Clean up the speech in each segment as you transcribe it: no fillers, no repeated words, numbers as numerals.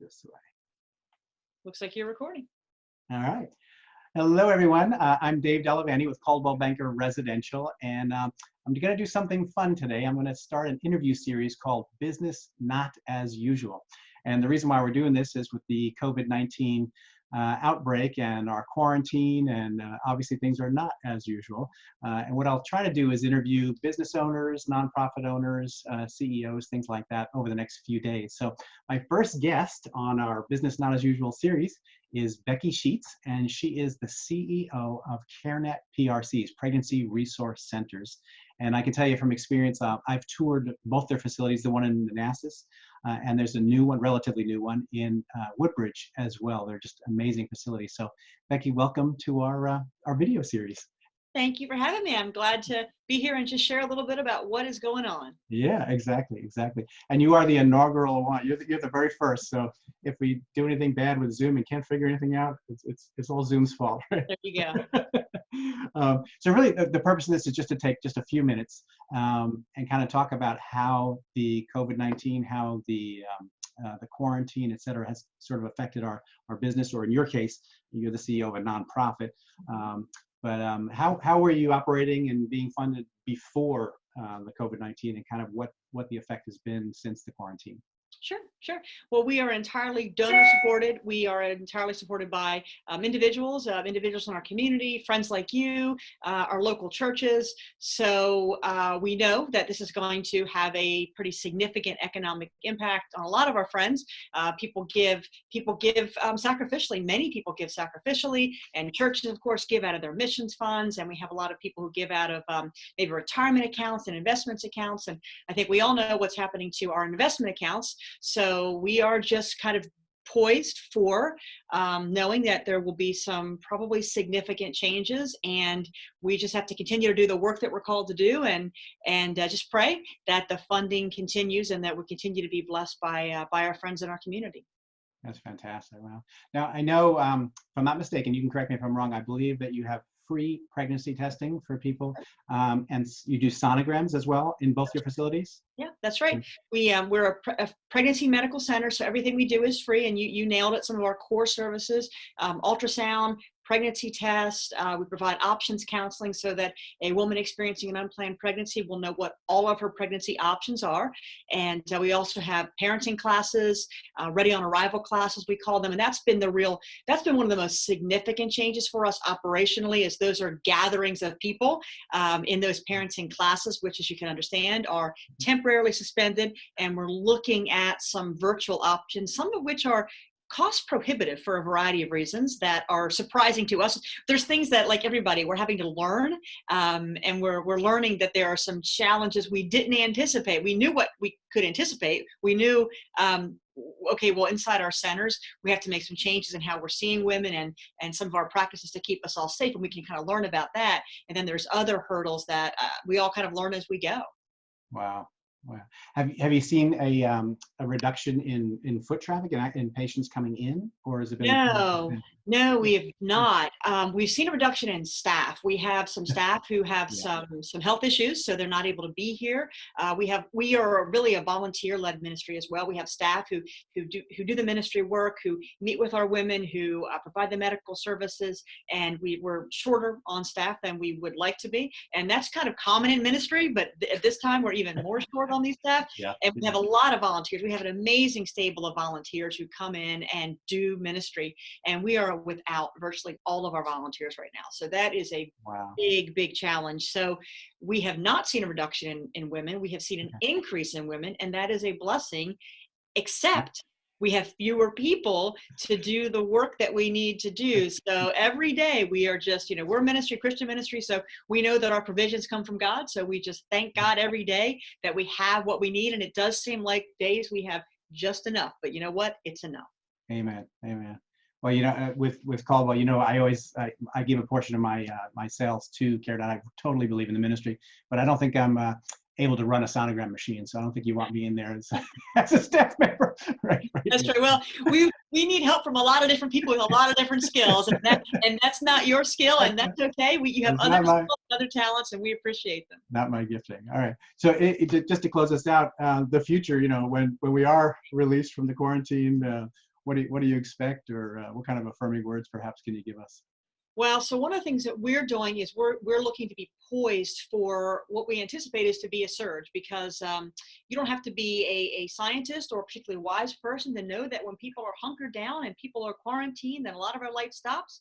this way. Looks like you're recording. All right. Hello, everyone. I'm Dave Dellavanti with Coldwell Banker Residential, and I'm going to do something fun today. I'm going to start an interview series called Business Not As Usual. And the reason why we're doing this is with the COVID-19 outbreak and our quarantine, and obviously things are not as usual. And what I'll try to do is interview business owners, nonprofit owners, CEOs, things like that over the next few days. So my first guest on our Business Not As Usual series is Becky Sheets, and she is the CEO of CareNet PRCs, Pregnancy Resource Centers. And I can tell you from experience, I've toured both their facilities, the one in Manassas, and there's a new one, relatively new one, in Woodbridge as well. They're just amazing facilities. So Becky, welcome to our video series. Thank you for having me. I'm glad to be here and just share a little bit about what is going on. Yeah, exactly. And you are the inaugural one. You're the very first. So if we do anything bad with Zoom and can't figure anything out, it's all Zoom's fault, right? There you go. So really, the purpose of this is just to take just a few minutes and kind of talk about how the COVID-19, how the quarantine, et cetera, has sort of affected our business, or in your case, you're the CEO of a nonprofit. But how were you operating and being funded before the COVID-19, and kind of what the effect has been since the quarantine? Sure. Well, we are entirely donor supported. We are entirely supported by individuals in our community, friends like you, our local churches. So we know that this is going to have a pretty significant economic impact on a lot of our friends. People give sacrificially. Many people give sacrificially, and churches, of course, give out of their missions funds. And we have a lot of people who give out of maybe retirement accounts and investments accounts. And I think we all know what's happening to our investment accounts. So we are just kind of poised for knowing that there will be some probably significant changes, and we just have to continue to do the work that we're called to do, and just pray that the funding continues and that we continue to be blessed by our friends in our community. That's fantastic. Wow. Now, I know, if I'm not mistaken, you can correct me if I'm wrong, I believe that you have free pregnancy testing for people, and you do sonograms as well in both your facilities? Yeah, that's right. We're a pregnancy medical center, so everything we do is free, and you nailed it. Some of our core services, ultrasound, pregnancy tests. We provide options counseling so that a woman experiencing an unplanned pregnancy will know what all of her pregnancy options are. And we also have parenting classes, ready on arrival classes, we call them. And that's been one of the most significant changes for us operationally, as those are gatherings of people in those parenting classes, which, as you can understand, are temporarily suspended. And we're looking at some virtual options, some of which are cost prohibitive for a variety of reasons that are surprising to us. There's things that, like everybody, we're having to learn, and we're learning that there are some challenges we didn't anticipate. We knew what we could anticipate. We knew, okay, well, inside our centers, we have to make some changes in how we're seeing women and some of our practices to keep us all safe, and we can kind of learn about that. And then there's other hurdles that we all kind of learn as we go. Wow. Wow. Have you seen a reduction in foot traffic and in patients coming in, or has it been? No, we have not. We've seen a reduction in staff. We have some staff who have some health issues, so they're not able to be here. We are really a volunteer-led ministry as well. We have staff who do the ministry work, who meet with our women, who provide the medical services, and we're shorter on staff than we would like to be, and that's kind of common in ministry. But at this time, we're even more short on these staff, and we have a lot of volunteers. We have an amazing stable of volunteers who come in and do ministry, and we are without virtually all of our volunteers right now. So that is a big challenge. So we have not seen a reduction in women. We have seen an increase in women, and that is a blessing, except we have fewer people to do the work that we need to do. So every day we are just, we're ministry, Christian ministry. So we know that our provisions come from God. So we just thank God every day that we have what we need. And it does seem like days we have just enough, but you know what? It's enough. Amen. Well, with Caldwell, I give a portion of my sales to CareNet. I totally believe in the ministry, but I don't think I'm able to run a sonogram machine, so I don't think you want me in there as a staff member. Right. That's right. Well, we need help from a lot of different people with a lot of different skills, and that's not your skill, and that's okay. You have It's other not my, skills, other talents, and we appreciate them. not my gifting. All right. So just to close us out, the future, when we are released from the quarantine, what do you expect, or what kind of affirming words perhaps can you give us? Well, so one of the things that we're doing is we're looking to be poised for what we anticipate is to be a surge, because you don't have to be a scientist or a particularly wise person to know that when people are hunkered down and people are quarantined and a lot of our life stops,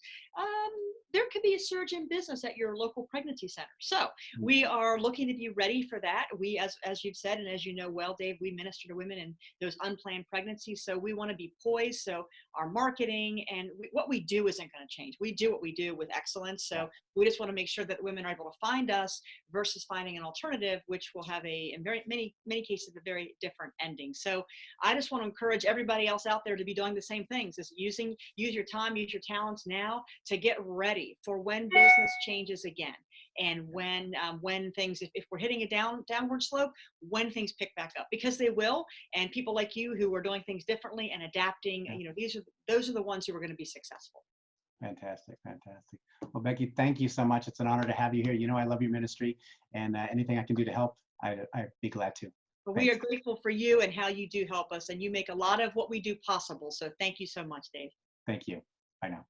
there could be a surge in business at your local pregnancy center. So we are looking to be ready for that. We, as you've said, and as you know well, Dave, we minister to women in those unplanned pregnancies. So we want to be poised. So our marketing and what we do isn't going to change. We do what we do with excellence. So we just want to make sure that women are able to find us versus finding an alternative, which will have in very many cases, a very different ending. So I just want to encourage everybody else out there to be doing the same things, is use your time, use your talents now to get ready for when business changes again. And when things, if we're hitting a downward slope, when things pick back up, because they will, and people like you who are doing things differently and adapting, those are the ones who are going to be successful. Fantastic, fantastic. Well, Becky, thank you so much. It's an honor to have you here. I love your ministry, and anything I can do to help, I'd be glad to. But we are grateful for you and how you do help us, and you make a lot of what we do possible. So thank you so much, Dave. Thank you. Bye now.